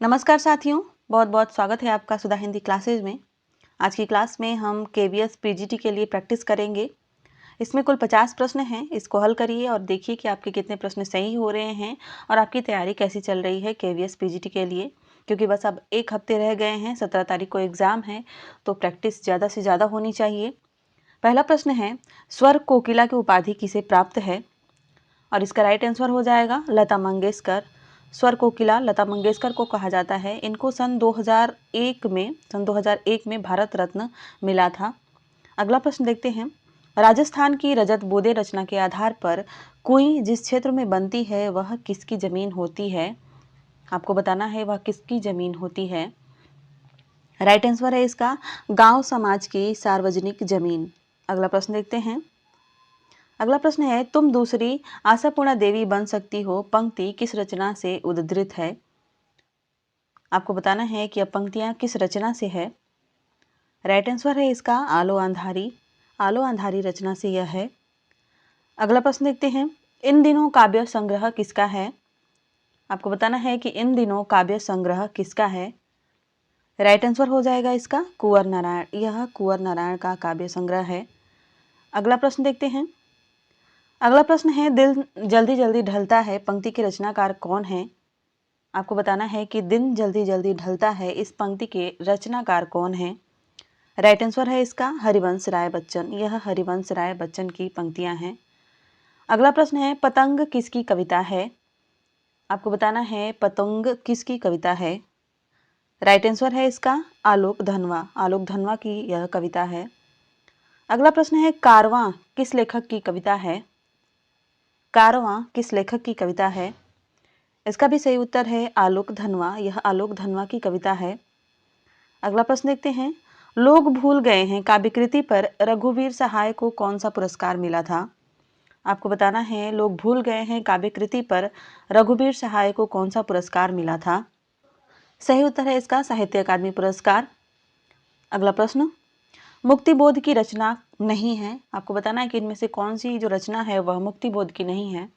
नमस्कार साथियों, बहुत बहुत स्वागत है आपका सुधा हिंदी क्लासेज में। आज की क्लास में हम केवीएस पीजीटी के लिए प्रैक्टिस करेंगे। इसमें कुल 50 प्रश्न हैं। इसको हल करिए और देखिए कि आपके कितने प्रश्न सही हो रहे हैं और आपकी तैयारी कैसी चल रही है केवीएस पीजीटी के लिए, क्योंकि बस अब एक हफ्ते रह गए हैं। 17 तारीख को एग्ज़ाम है, तो प्रैक्टिस ज़्यादा से ज़्यादा होनी चाहिए। पहला प्रश्न है, स्वर कोकिला की उपाधि किसे प्राप्त है? और इसका राइट आंसर हो जाएगा लता मंगेशकर। स्वर कोकिला लता मंगेशकर को कहा जाता है। इनको सन 2001 में भारत रत्न मिला था। अगला प्रश्न देखते हैं, राजस्थान की रजत बोदे रचना के आधार पर कुई जिस क्षेत्र में बनती है वह किसकी जमीन होती है? आपको बताना है वह किसकी जमीन होती है। राइट आंसर है इसका गांव समाज की सार्वजनिक जमीन। अगला प्रश्न देखते हैं। अगला प्रश्न है, तुम दूसरी आशापूर्णा देवी बन सकती हो पंक्ति किस रचना से उद्धृत है? आपको बताना है कि अब पंक्तियां किस रचना से है। राइट आंसर है इसका आलो अंधारी। आलो अंधारी रचना से यह है। अगला प्रश्न देखते हैं, इन दिनों काव्य संग्रह किसका है? आपको बताना है कि इन दिनों काव्य संग्रह किसका है। राइट आंसर हो जाएगा इसका कुंवर नारायण। यह कुंवर नारायण का काव्य संग्रह है। अगला प्रश्न देखते हैं। अगला प्रश्न है, दिल जल्दी जल्दी ढलता है पंक्ति के रचनाकार कौन है? आपको बताना है कि दिन जल्दी जल्दी ढलता है इस पंक्ति के रचनाकार कौन है। राइट आंसर है इसका हरिवंश राय बच्चन। यह हरिवंश राय बच्चन की पंक्तियां हैं। अगला प्रश्न है, पतंग किसकी कविता है? आपको बताना है पतंग किसकी कविता है। राइट आंसर है इसका आलोक धनवा। आलोक धनवा की यह कविता है। अगला प्रश्न है, कारवां किस लेखक की कविता है? कारवां किस लेखक की कविता है? इसका भी सही उत्तर है आलोक धनवा। यह आलोक धनवा की कविता है। अगला प्रश्न देखते हैं, लोग भूल गए हैं काव्यकृति पर रघुवीर सहाय को कौन सा पुरस्कार मिला था? आपको बताना है लोग भूल गए हैं काव्यकृति पर रघुवीर सहाय को कौन सा पुरस्कार मिला था। सही उत्तर है इसका साहित्य अकादमी पुरस्कार। अगला प्रश्न, मुक्तिबोध की रचना नहीं है। आपको बताना है कि इनमें से कौन सी जो रचना है वह मुक्तिबोध की नहीं है,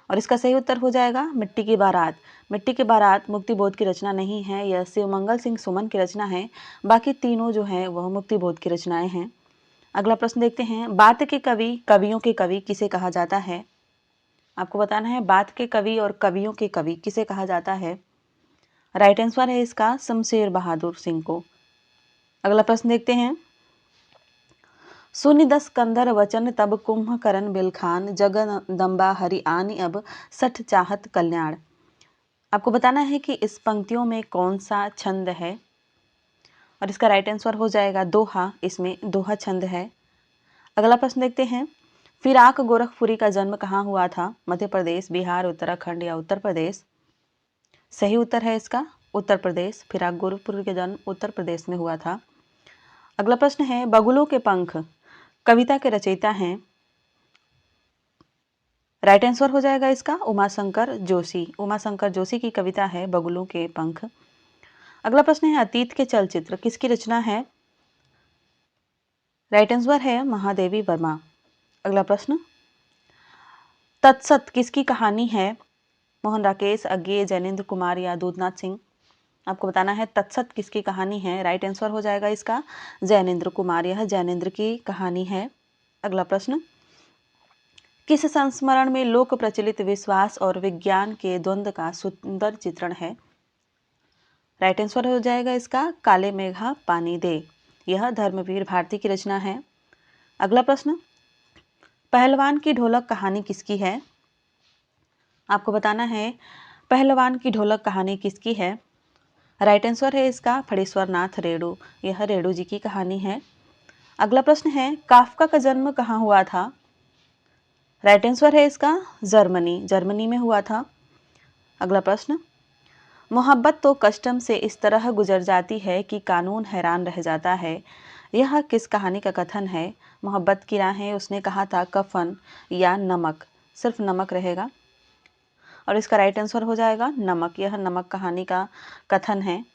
और इसका सही उत्तर हो जाएगा मिट्टी की बारात। मिट्टी की बारात मुक्तिबोध की रचना नहीं है, यह शिवमंगल सिंह सुमन की रचना है। बाकी तीनों जो हैं वह मुक्तिबोध की रचनाएं हैं। अगला प्रश्न देखते हैं, बात के कवि कवियों के कवि किसे कहा जाता है? आपको बताना है बात के कवि और कवियों के कवि किसे कहा जाता है। राइट आंसर है इसका शमशेर बहादुर सिंह को। अगला प्रश्न देखते हैं, सुनि दस कंदर वचन तब कुंभकर्ण बिलखान जगदम्बा हरि आनी अब सठ चाहत कल्याण। आपको बताना है कि इस पंक्तियों में कौन सा छंद है, और इसका राइट आंसर हो जाएगा दोहा। इसमें दोहा छंद है। अगला प्रश्न देखते हैं, फिराक गोरखपुरी का जन्म कहाँ हुआ था? मध्य प्रदेश, बिहार, उत्तराखंड या उत्तर प्रदेश? सही उत्तर है इसका उत्तर प्रदेश। फिराक गोरखपुरी का जन्म उत्तर प्रदेश में हुआ था। अगला प्रश्न है, बगुलों के पंख कविता के रचयिता हैं? राइट आंसर हो जाएगा इसका उमाशंकर जोशी। उमाशंकर जोशी की कविता है बगुलों के पंख। अगला प्रश्न है, अतीत के चलचित्र किसकी रचना है? राइट आंसर है महादेवी वर्मा। अगला प्रश्न, तत्सत किसकी कहानी है? मोहन राकेश, अज्ञे, जैनेन्द्र कुमार या दूधनाथ सिंह? आपको बताना है तत्सत किसकी कहानी है। राइट आंसर हो जाएगा इसका जैनेन्द्र कुमार। यह जैनेन्द्र की कहानी है। अगला प्रश्न, किस संस्मरण में लोक प्रचलित विश्वास और विज्ञान के द्वंद्व का सुंदर चित्रण है? राइट आंसर हो जाएगा इसका काले मेघा पानी दे। यह धर्मवीर भारती की रचना है। अगला प्रश्न, पहलवान की ढोलक कहानी किसकी है? आपको बताना है पहलवान की ढोलक कहानी किसकी है। राइट आंसर है इसका फणीश्वर नाथ रेणु। यह रेणु जी की कहानी है। अगला प्रश्न है, काफका का जन्म कहाँ हुआ था? राइट आंसर है इसका जर्मनी। जर्मनी में हुआ था। अगला प्रश्न, मोहब्बत तो कस्टम से इस तरह गुजर जाती है कि कानून हैरान रह जाता है। यह किस कहानी का कथन है? मोहब्बत की राहें उसने कहा था कफन या नमक? सिर्फ नमक रहेगा, और इसका राइट आंसर हो जाएगा नमक। यह नमक कहानी का कथन है।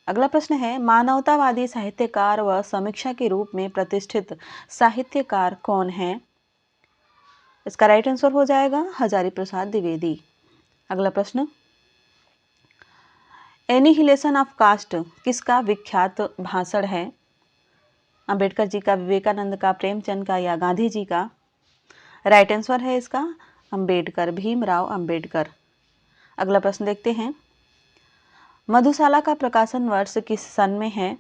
अगला प्रश्न है, मानवतावादी साहित्यकार व समीक्षा के रूप में प्रतिष्ठित साहित्यकार कौन है? इसका राइट आंसर हो जाएगा हजारी प्रसाद द्विवेदी। अगला प्रश्न, एनिहिलेशन ऑफ कास्ट किसका विख्यात भाषण है? अंबेडकर जी का, विवेकानंद का, प्रेमचंद का या गांधी जी का? राइट आंसर है इसका अंबेडकर, भीमराव अंबेडकर। अगला प्रश्न देखते हैं, मधुशाला का प्रकाशन वर्ष किस सन में है?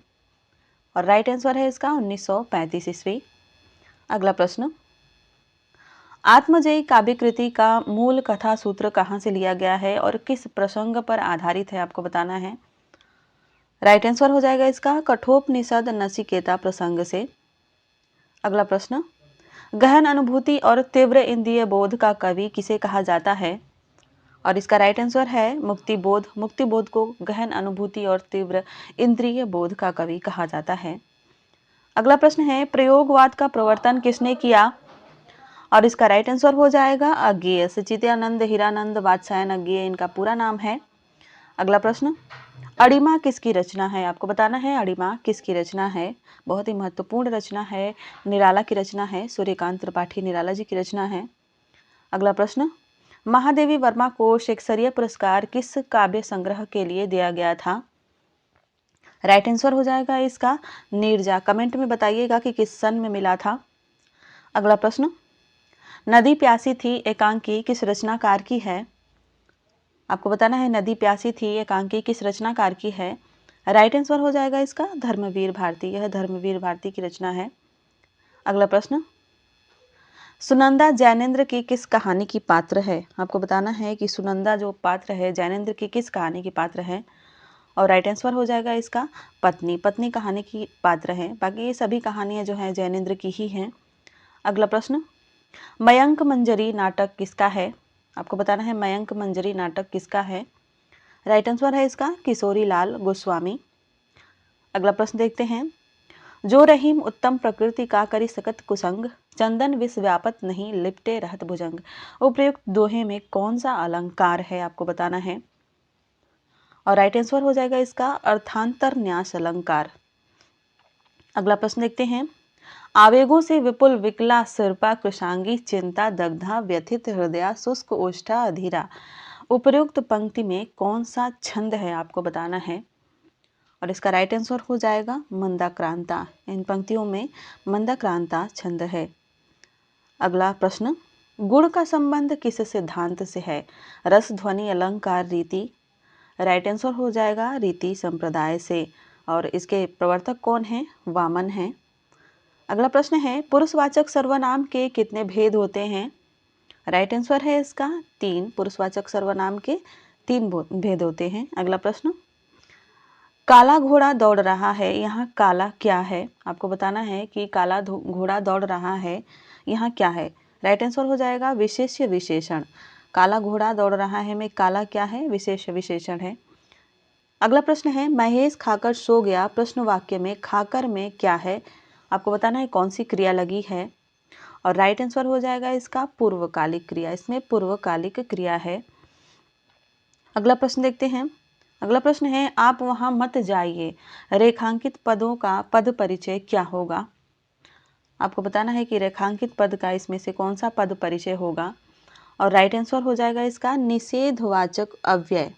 और राइट आंसर है इसका 1935 ईस्वी। अगला प्रश्न, आत्मजयी काव्य कृति का मूल कथा सूत्र कहाँ से लिया गया है और किस प्रसंग पर आधारित है, आपको बताना है। राइट आंसर हो जाएगा इसका कठोपनिषद नचिकेता प्रसंग से। अगला प्रश्न, गहन अनुभूति और तीव्र इंद्रिय बोध का कवि किसे कहा जाता है? और इसका राइट आंसर है मुक्तिबोध। मुक्तिबोध को गहन अनुभूति और तीव्र इंद्रिय बोध का कवि कहा जाता है। अगला प्रश्न है, प्रयोगवाद का प्रवर्तन किसने किया? और इसका राइट आंसर हो जाएगा अज्ञेय। सच्चिदानंद हीरानंद वात्स्यायन अज्ञेय इनका पूरा नाम है। अगला प्रश्न, अणिमा किसकी रचना है? आपको बताना है अणिमा किसकी रचना है। बहुत ही महत्वपूर्ण रचना है, निराला की रचना है, सूर्यकांत त्रिपाठी निराला जी की रचना है। अगला प्रश्न, महादेवी वर्मा को शेक्सपियर पुरस्कार किस काव्य संग्रह के लिए दिया गया था? राइट आंसर हो जाएगा इसका नीरजा। कमेंट में बताइएगा कि किस सन में मिला था। अगला प्रश्न, नदी प्यासी थी एकांकी किस रचनाकार की है? आपको बताना है नदी प्यासी थी एकांकी किस रचनाकार की है। राइट आंसर हो जाएगा इसका धर्मवीर भारती। यह धर्मवीर भारती की रचना है। अगला प्रश्न, सुनंदा जैनेन्द्र की किस कहानी की पात्र है? आपको बताना है कि सुनंदा जो पात्र है जैनेन्द्र की किस कहानी की पात्र है। और राइट आंसर हो जाएगा इसका पत्नी। पत्नी कहानी की पात्र है। बाकी ये सभी कहानियां जो हैं जैनेन्द्र की ही हैं। अगला प्रश्न, मयंक मंजरी नाटक किसका है? आपको बताना है मयंक मंजरी नाटक किसका है। राइट आंसर है इसका किशोरी लाल गोस्वामी। अगला प्रश्न देखते हैं, जो रहीम उत्तम प्रकृति का करी सकत कुसंग, चंदन विष व्यापत नहीं लिपटे रहत भुजंग। उपयुक्त दोहे में कौन सा अलंकार है? आपको बताना है। और राइट आंसर हो जाएगा इसका अर्थांतर न्यास अलंकार। अगला प्रश्न देखते हैं, आवेगों से विपुल विकला सिरपा कृशांगी चिंता दग्धा व्यथित हृदया शुष्क ओष्ठा अधीरा। उपयुक्त पंक्ति में कौन सा छंद है? आपको बताना है। और इसका राइट आंसर हो जाएगा मंदाक्रांता। इन पंक्तियों में मंदाक्रांता छंद है। अगला प्रश्न, गुण का संबंध किस सिद्धांत से है? रस ध्वनि अलंकार रीति। राइट आंसर हो जाएगा रीति संप्रदाय से। और इसके प्रवर्तक कौन हैं? वामन हैं। अगला प्रश्न है, पुरुषवाचक सर्वनाम के कितने भेद होते हैं? राइट आंसर है इसका 3। पुरुषवाचक सर्वनाम के 3 भेद होते हैं। अगला प्रश्न, काला घोड़ा दौड़ रहा है, यहाँ काला क्या है? आपको बताना है कि काला घोड़ा दौड़ रहा है, यहाँ क्या है। राइट आंसर हो जाएगा विशेष्य विशेषण। काला घोड़ा दौड़ रहा है में काला क्या है? विशेष विशेषण है। अगला प्रश्न है, महेश खाकर सो गया, प्रश्न वाक्य में खाकर में क्या है? आपको बताना है कौन सी क्रिया लगी है। और राइट आंसर हो जाएगा इसका पूर्वकालिक क्रिया। इसमें पूर्वकालिक क्रिया है। अगला प्रश्न देखते हैं। अगला प्रश्न है, आप वहां मत जाइए, रेखांकित पदों का पद परिचय क्या होगा? आपको बताना है कि रेखांकित पद का इसमें से कौन सा पद परिचय होगा। और राइट आंसर हो जाएगा इसका निषेधवाचक अव्यय।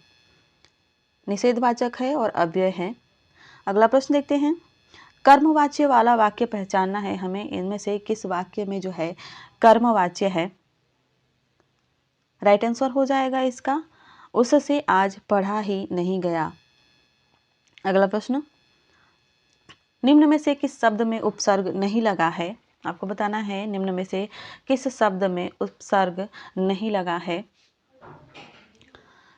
निषेधवाचक है और अव्यय है। अगला प्रश्न देखते हैं, कर्मवाच्य वाला वाक्य पहचानना है हमें। इनमें से किस वाक्य में जो है कर्मवाच्य है। राइट आंसर हो जाएगा इसका उससे आज पढ़ा ही नहीं गया। अगला प्रश्न, निम्न में से किस शब्द में उपसर्ग नहीं लगा है? आपको बताना है निम्न में से किस शब्द में उपसर्ग नहीं लगा है।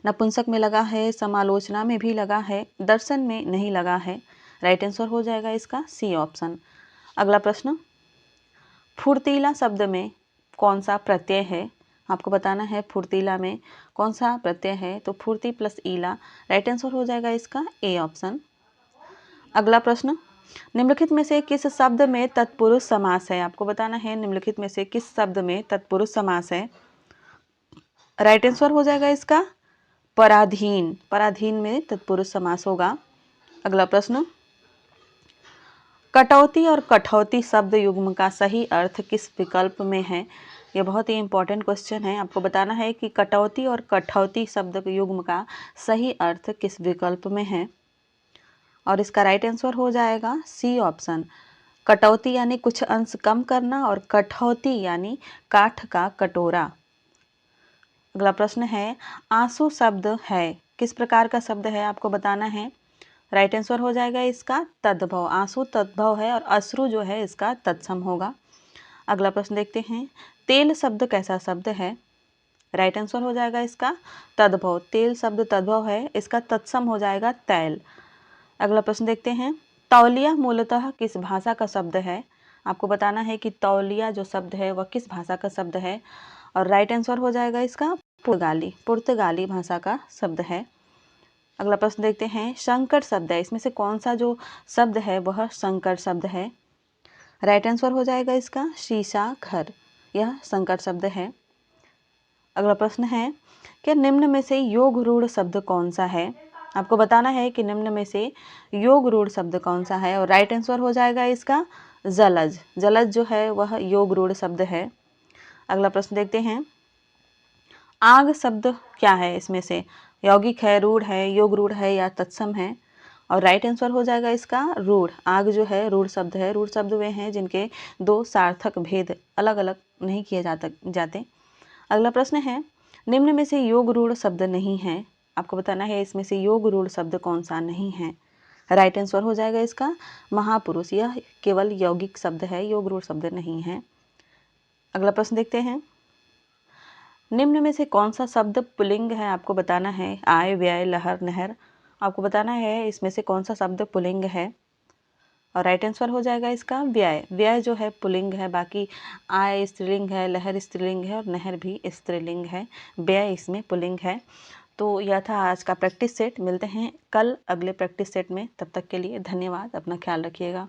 नपुंसक में लगा है, समालोचना में भी लगा है, दर्शन में नहीं लगा है। राइट आंसर हो जाएगा इसका सी ऑप्शन। अगला प्रश्न, फुर्तीला शब्द में कौन सा प्रत्यय है? आपको बताना है फुर्तीला में कौन सा प्रत्यय है। तो फुर्ती प्लस ईला। राइट आंसर हो जाएगा इसका ए ऑप्शन। अगला प्रश्न, निम्नलिखित में से किस शब्द में तत्पुरुष समास है? आपको बताना है निम्नलिखित में से किस शब्द में तत्पुरुष समास है। राइट आंसर हो जाएगा इसका पराधीन। पराधीन में तत्पुरुष समास होगा। अगला प्रश्न, कटौती और कठौती शब्द युग्म का सही अर्थ किस विकल्प में है? ये बहुत ही इंपॉर्टेंट क्वेश्चन है। आपको बताना है कि कटौती और कठौती शब्द के युग्म का सही अर्थ किस विकल्प में है, और इसका राइट आंसर हो जाएगा सी ऑप्शन। कटौती यानी कुछ अंश कम करना और कठौती यानी काठ का कटोरा। अगला प्रश्न है, आंसू शब्द है किस प्रकार का शब्द है, आपको बताना है। राइट आंसर हो जाएगा इसका तद्भव। आंसू तद्भव है और अश्रु जो है इसका तत्सम होगा। अगला प्रश्न देखते हैं, तेल शब्द कैसा शब्द है। राइट आंसर हो जाएगा इसका तद्भव। तेल शब्द तद्भव है, इसका तत्सम हो जाएगा तैल। अगला प्रश्न देखते हैं, तौलिया मूलतः किस भाषा का शब्द है। आपको बताना है कि तौलिया जो शब्द है वह किस भाषा का शब्द है, और राइट आंसर हो जाएगा इसका पुर्तगाली भाषा का शब्द है। अगला प्रश्न देखते हैं, संकर शब्द है, इसमें से कौन सा जो शब्द है वह संकर शब्द है। राइट आंसर हो जाएगा इसका शीशा घर, यह संकर शब्द है। अगला प्रश्न है कि निम्न में से योग रूढ़ शब्द कौन सा है। आपको बताना है कि निम्न में से योग रूढ़ शब्द कौन सा है, और राइट आंसर हो जाएगा इसका जलज। जलज जो है वह योग रूढ़ शब्द है। अगला प्रश्न देखते हैं, आग शब्द क्या है, इसमें से यौगिक है, रूढ़ है, योग रूढ़ है या तत्सम है, और राइट आंसर हो जाएगा इसका रूढ़। आग जो है रूढ़ शब्द है। रूढ़ शब्द वे हैं जिनके दो सार्थक भेद अलग अलग नहीं किए जाते। अगला प्रश्न है, निम्न में से योग रूढ़ शब्द नहीं है। आपको बताना है इसमें से योग रूढ़ शब्द कौन सा नहीं है। राइट आंसर हो जाएगा इसका महापुरुष। यह केवल यौगिक शब्द है, योग रूढ़ शब्द नहीं है। अगला प्रश्न देखते हैं, निम्न में से कौन सा शब्द पुल्लिंग है। आपको बताना है आय, व्यय, लहर, नहर। आपको बताना है इसमें से कौन सा शब्द पुल्लिंग है, और राइट आंसर हो जाएगा इसका व्यय। व्यय जो है पुल्लिंग है, बाकी आय स्त्रीलिंग है, लहर स्त्रीलिंग है और नहर भी स्त्रीलिंग है। व्यय इसमें पुल्लिंग है। तो यह था आज का प्रैक्टिस सेट। मिलते हैं कल अगले प्रैक्टिस सेट में। तब तक के लिए धन्यवाद। अपना ख्याल रखिएगा।